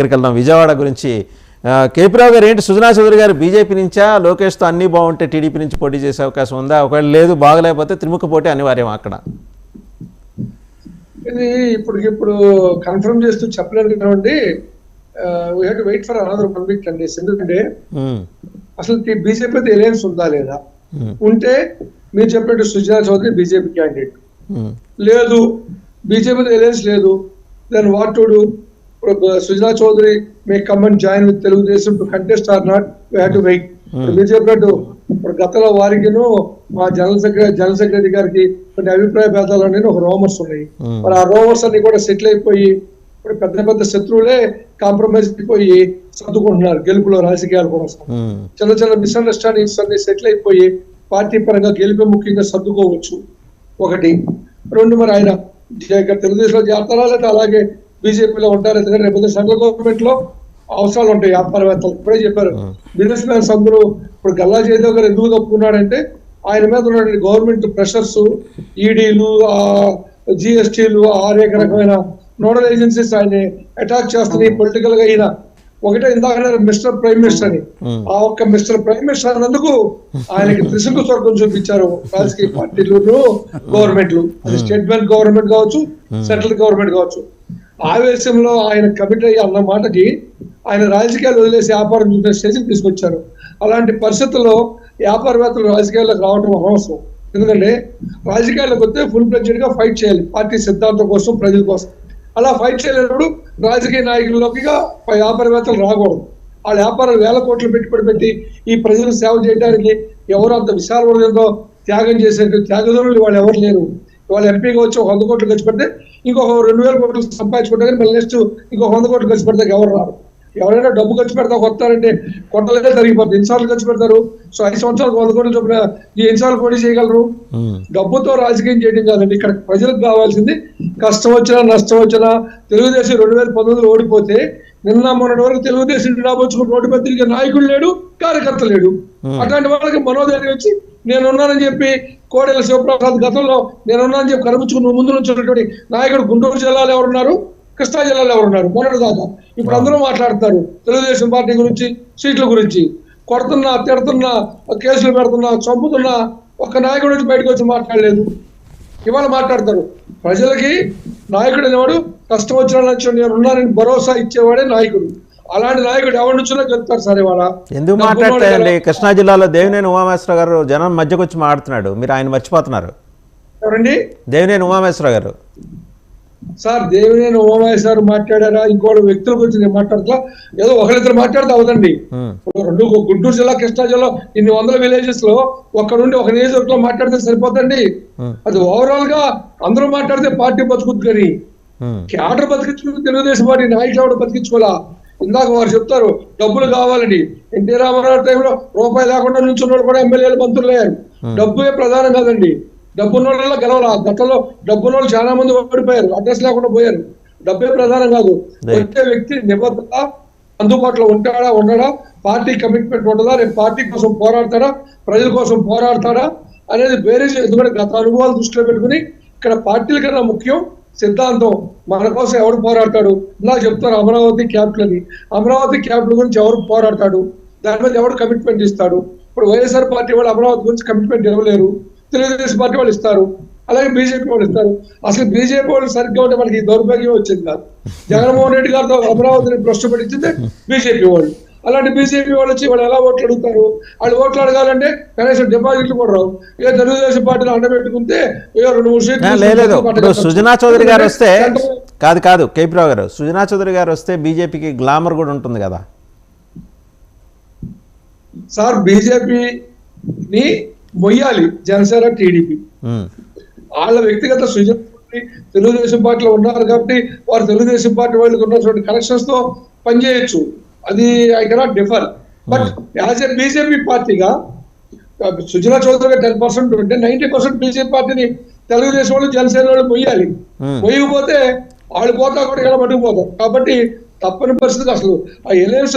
ఇక్కడికి వెళ్దాం విజయవాడ గురించి. కేపీరావు గారు ఏంటి, సుజనా చౌదరి గారు బీజేపీ నుంచా, లోకేష్తో అన్నీ బాగుంటే టీడీపీ నుంచి పోటీ చేసే అవకాశం ఉందా? ఒకవేళ లేదు, బాగలేకపోతే త్రిముఖ పోటీ అనివార్యం అక్కడ. ఇది ఇప్పుడు కన్ఫర్మ్ చేస్తూ చెప్పలేదు కాబట్టి we have to wait for another 1 week అండి. ఎందుకంటే అసలు బీజేపీ ఎలయన్స్ ఉందా లేదా, ఉంటే మీరు చెప్పినట్టు సుజనా చౌదరి బీజేపీ క్యాండిడేట్, లేదు బీజేపీ ఎలయన్స్ లేదు, దెన్ వాట్ టు డూ? ఇప్పుడు Sujana Chowdary may come and join with Telugu Desam to contest or not, we have to wait. మీరు చెప్పినట్టు ఇప్పుడు గతంలో వారికిను మా జనరల్ సెక్రటరీ గారికి కొన్ని అభిప్రాయ భేదాలు అనేది ఒక రోమర్స్ ఉన్నాయి. మరి ఆ రోమర్స్ అన్ని కూడా సెటిల్ అయిపోయి ఇప్పుడు పెద్ద శత్రువులే కాంప్రమైజ్ అయిపోయి సర్దుకుంటున్నారు గెలుపులో రాజకీయాల కోసం. చిన్న మిస్అండర్స్టాండింగ్స్ అన్ని సెటిల్ అయిపోయి పార్టీ పరంగా గెలిపే ముఖ్యంగా సర్దుకోవచ్చు. ఒకటి. రెండు, మరి ఆయన తెలుగుదేశంలో చేస్తారా లేదా అలాగే బీజేపీలో ఉంటారు? ఎందుకంటే రేపు సెంట్రల్ గవర్నమెంట్ లో అవసరాలు ఉంటాయి. వ్యాపారవేత్తలు ఇప్పుడే చెప్పారు, బిజినెస్ మ్యాన్స్ అందరూ. ఇప్పుడు గల్లా జయదేవ్ గారు ఎందుకు తప్పుకున్నాడంటే ఆయన మీద ఉన్న గవర్నమెంట్ ప్రెషర్స్, ఈడీలు, జిఎస్టీలు, అనేక రకమైన నోడల్ ఏజెన్సీస్ ఆయన అటాక్ చేస్తున్నాయి పొలిటికల్ గా. ఈయన ఒకటే ఇందాక మిస్టర్ ప్రైమ్ మినిస్టర్ అని, ఆ ఒక్క మిస్టర్ ప్రైమ్ మినిస్టర్ అన్నందుకు ఆయనకి త్రిశంకు స్వర్గం చూపించారు రాజకీయ పార్టీలు, గవర్నమెంట్లు. అది స్టేట్ బ్యాంక్ గవర్నమెంట్ కావచ్చు, సెంట్రల్ గవర్నమెంట్ కావచ్చు. ఆవేశంలో ఆయన కమిట్ అయ్యి అన్న మాటకి ఆయన రాజకీయాలు వదిలేసి వ్యాపారం చూసే స్టేజ్కి తీసుకొచ్చారు. అలాంటి పరిస్థితుల్లో వ్యాపారవేత్తలు రాజకీయాల్లోకి రావడం అనవసరం. ఎందుకంటే రాజకీయాలకు వస్తే ఫుల్ ఫ్లెడ్జెడ్ గా ఫైట్ చేయాలి పార్టీ సిద్ధాంతం కోసం, ప్రజల కోసం. అలా ఫైట్ చేయలేనప్పుడు రాజకీయ నాయకుల్లోకి వ్యాపారవేత్తలు రాకూడదు. వాళ్ళ వ్యాపారాలు వేల కోట్లు పెట్టుబడి పెట్టి ఈ ప్రజలకు సేవ చేయడానికి ఎవరు అంత విశాల హృదయంతో త్యాగం చేసేట్టు త్యాగదనులు వాళ్ళు ఎవరు లేరు. వాళ్ళు ఎంపీగా వచ్చి 100 కోట్లు ఖర్చు పెడితే ఇంకొక 2000 కోట్లు సంపాదించుకుంటే కానీ మళ్ళీ నెక్స్ట్ ఇంకొక 100 కోట్లు ఖర్చు పెడితే ఎవరు రారు. ఎవరైనా డబ్బు ఖర్చు పెడతా వస్తారంటే కొట్టలేదే జరిగిపోతుంది. ఎన్నిసార్లు ఖర్చు పెడతారు? సో 5 సంవత్సరాలకు 100 కోట్లు చొప్పున ఎన్నిసార్లు పోటీ చేయగలరు? డబ్బుతో రాజకీయం చేయడం కాదండి. ఇక్కడ ప్రజలకు కావాల్సింది కష్టం వచ్చినా నష్టం వచ్చినా. తెలుగుదేశం 2019 ఓడిపోతే నిన్న మొన్నటి వరకు తెలుగుదేశం రాబోచుకుని రోడ్డు మీద తిరిగే నాయకుడు లేడు, కార్యకర్త లేడు. అట్లాంటి వాళ్ళకి మనోధైర్యం వచ్చి నేనున్నానని చెప్పి కోడెల శివప్రసాద్ గతంలో నేనున్నానని చెప్పి కనిపించుకుని ముందు నుంచి ఉన్నటువంటి నాయకుడు గుంటూరు జిల్లాలో ఎవరున్నారు, కృష్ణా జిల్లాలో ఎవరున్నారు మొన్నటి దాకా. ఇప్పుడు అందరూ మాట్లాడుతున్నారు తెలుగుదేశం పార్టీ గురించి, సీట్ల గురించి. కొడుతున్నా, తిడుతున్నా, కేసులు పెడుతున్నా, చంపుతున్నా, ఒక్క నాయకుడు వచ్చి బయటకు వచ్చి మాట్లాడలేదు. ఇవాళ మాట్లాడతారు. ప్రజలకి నాయకుడు అనేవాడు కష్టం వచ్చిన నేను ఉన్నానని భరోసా ఇచ్చేవాడే నాయకుడు. అలాంటి నాయకుడు ఎవరి నుంచో చెప్తారు. సరే వాళ్ళ ఎందుకు మాట్లాడతాయండి? కృష్ణా జిల్లాలో దేవినేని ఉమామహేశ్వరరావు గారు జనం మధ్యకు వచ్చి మాట్లాడుతున్నాడు, మీరు ఆయన మర్చిపోతున్నారు. ఎవరండి? దేవినేని ఉమామహేశ్వరరావు గారు. సార్ దేవినేని ఉమామహేశ్వరరావు మాట్లాడారా? ఇంకోటి వ్యక్తుల గురించి నేను మాట్లాడతా. ఏదో ఒకరిద్దరు మాట్లాడితే అవదండి. ఇప్పుడు గుంటూరు జిల్లా, కృష్ణా జిల్లా ఇన్ని 100 విలేజెస్ లో ఒక్క నుండి ఒక నియోజకవర్గంలో మాట్లాడితే సరిపోతండి. అది ఓవరాల్ గా అందరూ మాట్లాడితే పార్టీ బతుకుద్ది. కానీ క్యాడర్ బతికించుకుని తెలుగుదేశం పార్టీ నాయకులు ఎవరు బతికించుకోవాలా? ఇందాక వారు చెప్తారు డబ్బులు కావాలని. ఎన్టీ రామారావు టైంలో రూపాయి లేకుండా నుంచున్న వాళ్ళు కూడా ఎమ్మెల్యేలు, మంత్రులు అయ్యారు. డబ్బే ప్రధానం కాదండి. డబ్బున్న వాళ్ళ గెలవాల. గతంలో డబ్బున్న వాళ్ళు చాలా మంది ఓడిపోయారు, అడ్రస్ లేకుండా పోయారు. డబ్బే ప్రధానం కాదు. వచ్చే వ్యక్తి నిబద్ధత, అందుబాటులో ఉంటాడా ఉండడా, పార్టీ కమిట్మెంట్ ఉంటుందా, రేపు పార్టీ కోసం పోరాడతాడా, ప్రజల కోసం పోరాడతాడా అనేది వేరే. ఎందుకంటే గత అనుభవాలు దృష్టిలో పెట్టుకుని ఇక్కడ పార్టీల కన్నా ముఖ్యం సిద్ధాంతం. మన కోసం ఎవరు పోరాడతాడు? ఇలా చెప్తారు అమరావతి క్యాపిటల్ అని. అమరావతి క్యాపిటల్ గురించి ఎవరు పోరాడతాడు? దాని మీద ఎవరు కమిట్మెంట్ ఇస్తాడు? ఇప్పుడు వైఎస్ఆర్ పార్టీ వాళ్ళు అమరావతి గురించి కమిట్మెంట్ ఇవ్వలేరు, తెలుగుదేశం పార్టీ వాళ్ళు ఇస్తారు, అలాగే బీజేపీ వాళ్ళు ఇస్తారు. అసలు బీజేపీ వాళ్ళు సరిగ్గా ఉంటే మనకి దౌర్భాగ్యం వచ్చింది కాదు. జగన్మోహన్ రెడ్డి గారితో అమరావతిని భ్రష్టుపట్టించింది బీజేపీ వాళ్ళు. అలాంటి బీజేపీ వాళ్ళు వచ్చి వాళ్ళు ఎలా ఓట్లు అడుగుతారు? వాళ్ళు ఓట్లు అడగాలంటే కనీసం డిపాజిట్లు కూడా రావు. ఇక తెలుగుదేశం పార్టీలో అండబెట్టుకుంటే 2-3 సీట్లు. సుజనా చౌదరి గారు వస్తే కాదు కేపీరావు గారు, సుజనా చౌదరి గారు వస్తే బీజేపీకి గ్లామర్ కూడా ఉంటుంది కదా సార్. బీజేపీని మొయ్యాలి జనసేన, టీడీపీ. వాళ్ళ వ్యక్తిగత సుజనా తెలుగుదేశం పార్టీలో ఉన్నారు కాబట్టి వారు తెలుగుదేశం పార్టీ వాళ్ళకి ఉన్నటువంటి కనెక్షన్స్ తో పనిచేయచ్చు. అది I cannot differ. But as a BJP పార్టీగా సుజనా చౌదరి 10% ఉంటే 90% బీజేపీ పార్టీని తెలుగుదేశం వాళ్ళు, జనసేన వాళ్ళు మొయ్యాలి. మొయ్యకపోతే వాళ్ళు పోతా కూడా ఇలా పట్టుకుపోతారు. కాబట్టి తప్పని పరిస్థితి. అసలు ఆ ఎలయన్స్